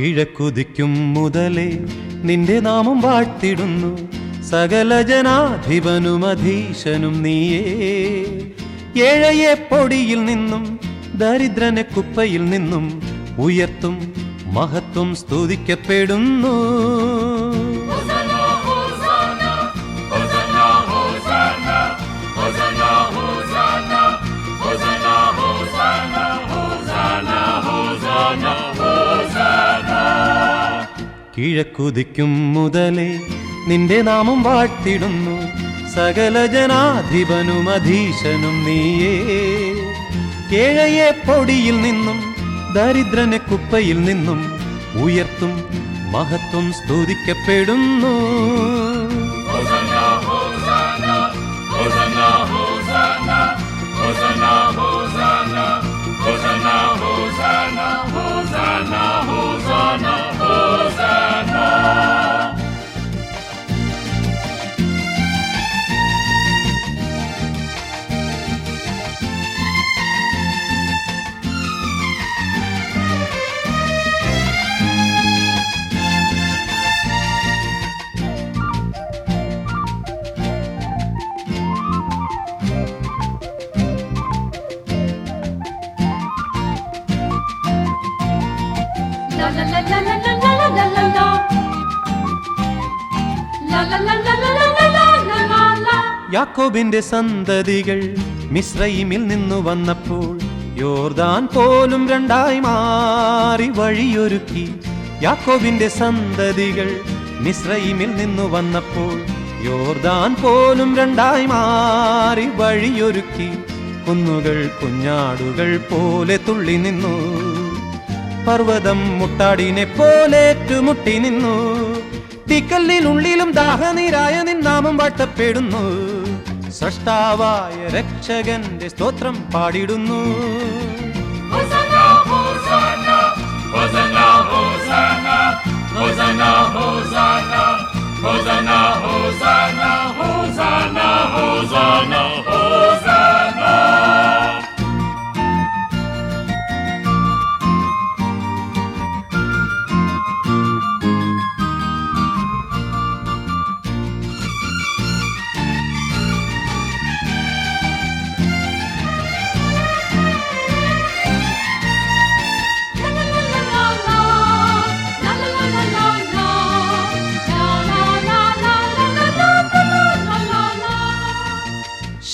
കിഴക്കുദിക്കും മുതലേ നിന്റെ നാമം വാഴ്ത്തിടുന്നു, സകല ജനാധിപനും അധീശനും നീയേ. ഏഴയെ പൊടിയിൽ നിന്നും ദരിദ്രനെ കുപ്പയിൽ നിന്നും ഉയർത്തും മഹത്വം സ്തുതിക്കപ്പെടുന്നു. കിഴക്കുദിക്കും മുതലേ നിന്റെ നാമം വാഴ്ത്തിടുന്നു, സകല ജനാധിപനും അധീശനും നീയേ. ഏഴയെ പൊടിയിൽ നിന്നും ദരിദ്രനെ കുപ്പയിൽ നിന്നും ഉയർത്തും മഹത്വം സ്തുതിക്കപ്പെടുന്നു. യാക്കോബിന്റെ സന്തതികൾ മിസ്രയീമിൽ നിന്നു വന്നപ്പോൾ യോർദാൻ പോലും രണ്ടായി മാറി വഴിയൊരുക്കി. യാക്കോബിന്റെ സന്തതികൾ മിസ്രയീമിൽ നിന്നു വന്നപ്പോൾ യോർദാൻ പോലും രണ്ടായി മാറി വഴിയൊരുക്കി. കുന്നുകൾ കുഞ്ഞാടുകൾ പോലെ തുള്ളി നിന്നു, പർവ്വതം മുട്ടാടിനെ പോലെ ഏറ്റുമുട്ടി നിന്നു. തീക്കല്ലിനുള്ളിലും ദാഹനീരായ നിന്നാമം വാഴ്ത്തപ്പെടുന്നു, സൃഷ്ടാവായ രക്ഷകന്റെ സ്തോത്രം പാടിടുന്നു.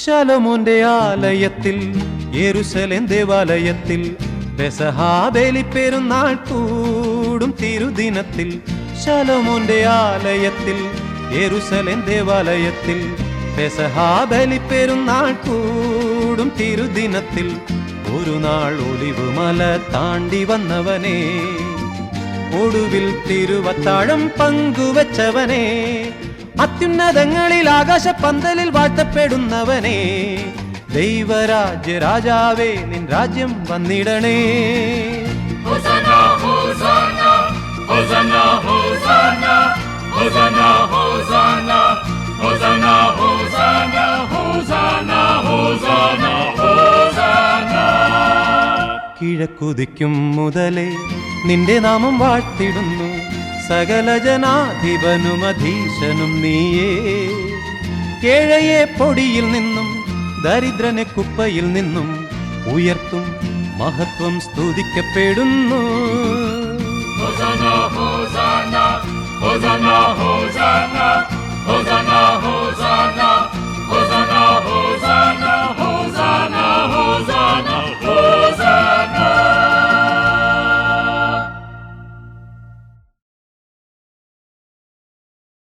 ശലോമോന്റെ ആലയത്തിൽ യെരൂശലേം ദേവാലയത്തിൽ പെസഹാ ബലിപ്പെരുന്നാൾ കൂടും തിരുദിനത്തിൽ. ശലോമോന്റെ ആലയത്തിൽ യെരൂശലേം ദേവാലയത്തിൽ പെസഹാ ബലിപ്പെരുന്നാൾ കൂടും തിരുദിനത്തിൽ. ഒരു നാൾ ഒലിവ് മല താണ്ടി വന്നവനെ, ഒടുവിൽ തിരുവത്താഴം പങ്കുവച്ചവനെ, അത്യുന്നതങ്ങളിൽ ആകാശപന്തലിൽ വാഴ്ത്തപ്പെടുന്നവനെ, ദൈവരാജ്യ രാജാവേ നിൻ രാജ്യം വന്നിടണേ. കിഴക്കുദിക്കും മുതലേ നിന്റെ നാമം വാഴ്ത്തിടുന്നു, സകല ജനാധിപനും അധീശനും നീയേ. ഏഴയെ പൊടിയിൽ നിന്നും ദരിദ്രനെ കുപ്പയിൽ നിന്നും ഉയർത്തും മഹത്വം സ്തുതിക്കപ്പെടുന്നു. Hosanna, Hosanna, Hosanna, Hosanna.